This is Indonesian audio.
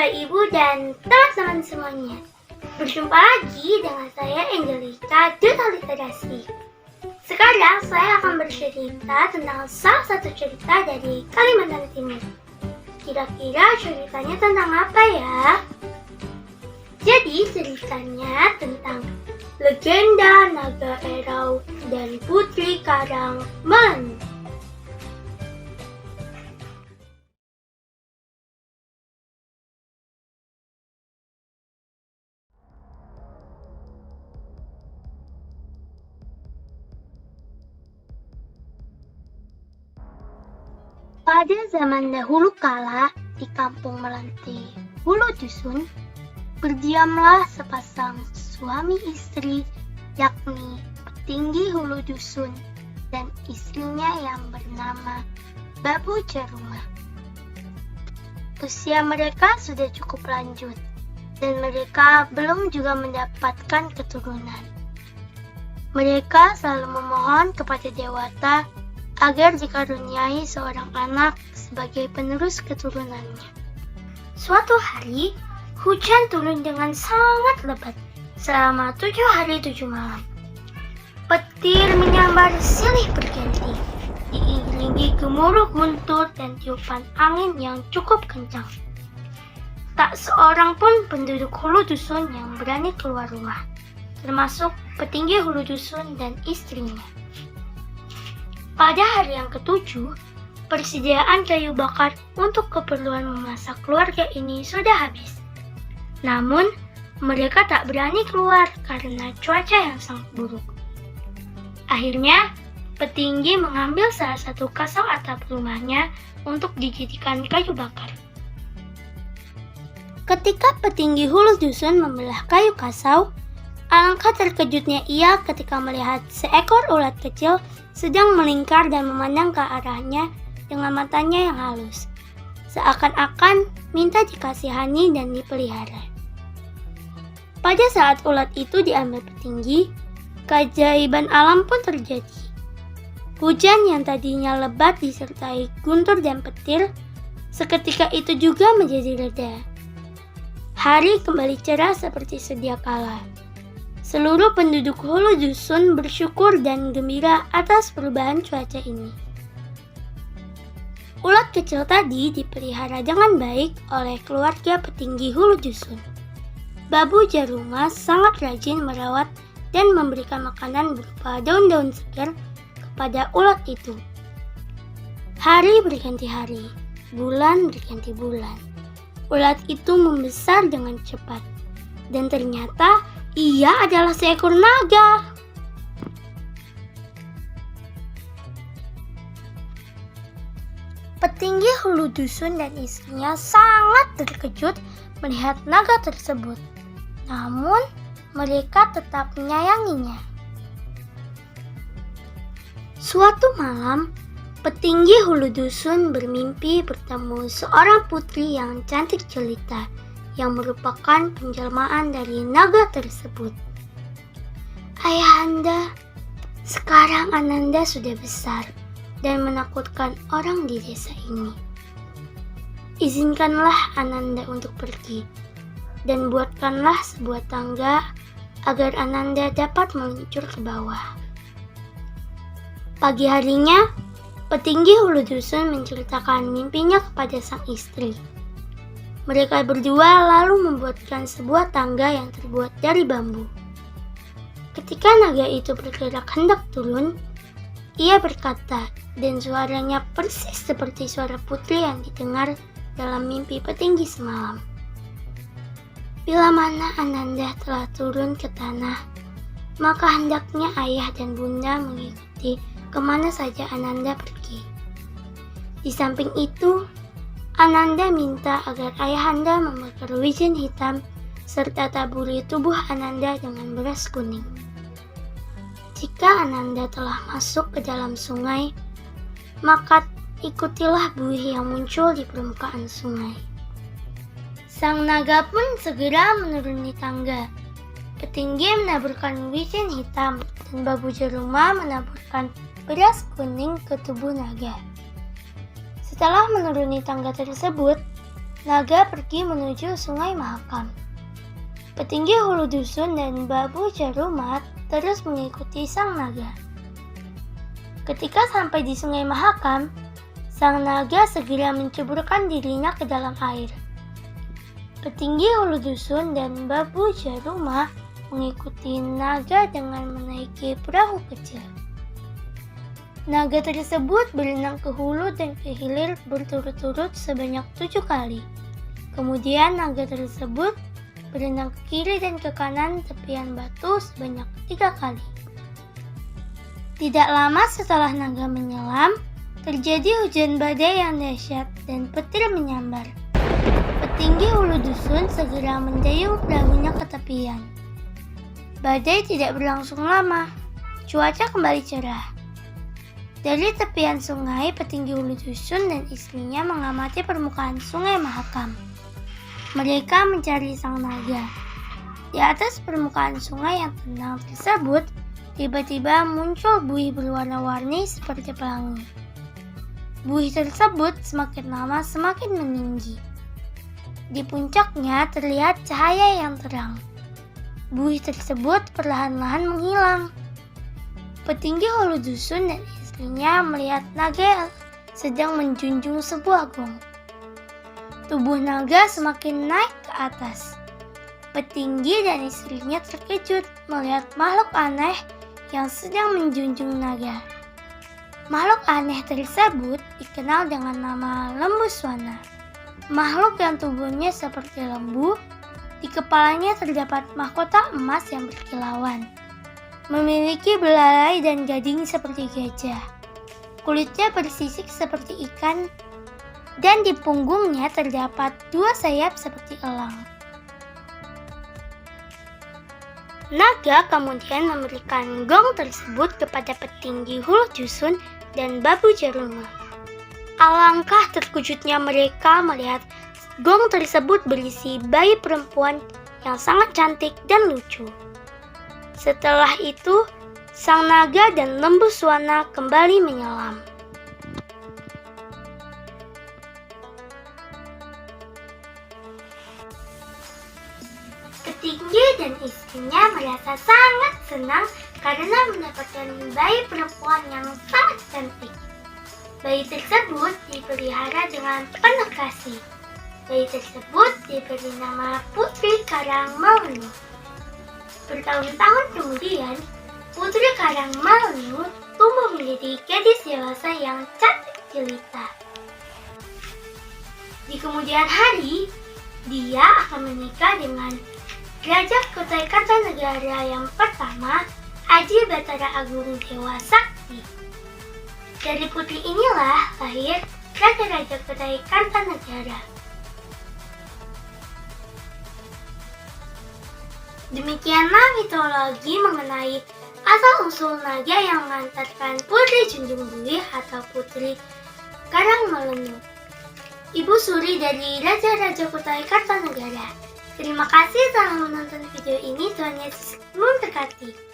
Bapak, Ibu, dan teman-teman semuanya. Berjumpa lagi dengan saya Angelika, Duta Literasi. Sekarang saya akan bercerita tentang salah satu cerita dari Kalimantan Timur. Kira-kira ceritanya tentang apa ya? Jadi ceritanya tentang legenda Naga Erau dan Putri Karang Melenung. Pada zaman dahulu kala, di kampung Melanti, Hulu Dusun, berdiamlah sepasang suami istri, yakni petinggi Hulu Dusun dan istrinya yang bernama Babu Jarumah. Usia mereka sudah cukup lanjut, dan mereka belum juga mendapatkan keturunan. Mereka selalu memohon kepada Dewata agar dikaruniai seorang anak sebagai penerus keturunannya. Suatu hari, hujan turun dengan sangat lebat selama 7 hari 7 malam. Petir menyambar silih berganti, diiringi gemuruh guntur dan tiupan angin yang cukup kencang. Tak seorang pun penduduk Hulu Dusun yang berani keluar rumah, termasuk petinggi Hulu Dusun dan istrinya. Pada hari yang ke-7, persediaan kayu bakar untuk keperluan memasak keluarga ini sudah habis. Namun, mereka tak berani keluar karena cuaca yang sangat buruk. Akhirnya, petinggi mengambil salah satu kasau atap rumahnya untuk dijadikan kayu bakar. Ketika petinggi Hulu Dusun membelah kayu kasau, alangkah terkejutnya ia ketika melihat seekor ulat kecil sedang melingkar dan memandang ke arahnya dengan matanya yang halus, seakan-akan minta dikasihani dan dipelihara. Pada saat ulat itu diambil petinggi, keajaiban alam pun terjadi. Hujan yang tadinya lebat disertai guntur dan petir, seketika itu juga menjadi reda. Hari kembali cerah seperti sedia kala. Seluruh penduduk Hulu Dusun bersyukur dan gembira atas perubahan cuaca ini. Ulat kecil tadi dipelihara dengan baik oleh keluarga petinggi Hulu Dusun. Babu Jarumah sangat rajin merawat dan memberikan makanan berupa daun-daun segar kepada ulat itu. Hari berganti hari, bulan berganti bulan. Ulat itu membesar dengan cepat, dan ternyata ia adalah seekor naga. Petinggi Hulu Dusun dan istrinya sangat terkejut melihat naga tersebut. Namun, mereka tetap menyayanginya. Suatu malam, petinggi Hulu Dusun bermimpi bertemu seorang putri yang cantik jelita, yang merupakan penjelmaan dari naga tersebut. Ayahanda, sekarang Ananda sudah besar dan menakutkan orang di desa ini. Izinkanlah Ananda untuk pergi, dan buatkanlah sebuah tangga agar Ananda dapat meluncur ke bawah. Pagi harinya, petinggi Hulu Dusun menceritakan mimpinya kepada sang istri. Mereka berdua lalu membuatkan sebuah tangga yang terbuat dari bambu. Ketika naga itu bergerak hendak turun, ia berkata, dan suaranya persis seperti suara putri yang didengar dalam mimpi petinggi semalam. Bila mana Ananda telah turun ke tanah, maka hendaknya ayah dan bunda mengikuti kemana saja Ananda pergi. Di samping itu, Ananda minta agar ayahanda membakar wijen hitam serta taburi tubuh Ananda dengan beras kuning. Jika Ananda telah masuk ke dalam sungai, maka ikutilah buih yang muncul di permukaan sungai. Sang naga pun segera menuruni tangga. Petinggi menaburkan wijen hitam dan Babu Jarumah menaburkan beras kuning ke tubuh naga. Setelah menuruni tangga tersebut, Naga pergi menuju Sungai Mahakam. Petinggi hulu dusun dan Babu Jarumat terus mengikuti sang naga. Ketika sampai di Sungai Mahakam, sang naga segera menceburkan dirinya ke dalam air. Petinggi hulu dusun dan Babu Jarumat mengikuti naga dengan menaiki perahu kecil. Naga tersebut berenang ke hulu dan ke hilir berturut-turut sebanyak 7 kali. Kemudian naga tersebut berenang ke kiri dan ke kanan tepian batu sebanyak 3 kali. Tidak lama setelah naga menyelam, terjadi hujan badai yang dahsyat dan petir menyambar. Petinggi hulu dusun segera mendayung perahunya ke tepian. Badai tidak berlangsung lama, cuaca kembali cerah. Dari tepian sungai, petinggi hulu dusun dan istrinya mengamati permukaan Sungai Mahakam. Mereka mencari sang naga. Di atas permukaan sungai yang tenang tersebut, tiba-tiba muncul buih berwarna-warni seperti pelangi. Buih tersebut semakin lama semakin meninggi. Di puncaknya terlihat cahaya yang terang. Buih tersebut perlahan-lahan menghilang. Petinggi hulu dusun dan istrinya melihat naga sedang menjunjung sebuah gong. Tubuh naga semakin naik ke atas. Petinggi dan istrinya terkejut melihat makhluk aneh yang sedang menjunjung naga. Makhluk aneh tersebut dikenal dengan nama lembu swana. Makhluk yang tubuhnya seperti lembu, di kepalanya terdapat mahkota emas yang berkilauan. Memiliki belalai dan gading seperti gajah. Kulitnya bersisik seperti ikan, dan di punggungnya terdapat 2 sayap seperti elang. Naga kemudian memberikan gong tersebut kepada petinggi hulu dusun dan Babu Jarumat. Alangkah terkejutnya mereka melihat gong tersebut berisi bayi perempuan yang sangat cantik dan lucu. Setelah itu, sang naga dan lembu swana kembali menyelam. Petinggi dan istrinya merasa sangat senang karena mendapatkan bayi perempuan yang sangat cantik. Bayi tersebut dipelihara dengan penuh kasih. Bayi tersebut diberi nama Putri Karang Malenu. Bertahun-tahun kemudian, Putri Karang Malenu tumbuh menjadi gadis dewasa yang cantik jelita. Di kemudian hari, dia akan menikah dengan Raja Kutai Kartanegara yang pertama, Aji Batara Agung Dewa Sakti. Dari putri inilah lahir Raja-Raja Kutai Kartanegara. Demikianlah mitologi mengenai asal-usul naga yang mengantarkan Putri Junjung Buih atau Putri Karang Malenu, Ibu Suri dari Raja-Raja Kutai Kartanegara. Terima kasih telah menonton video ini. Tuhan Yesus memberkati.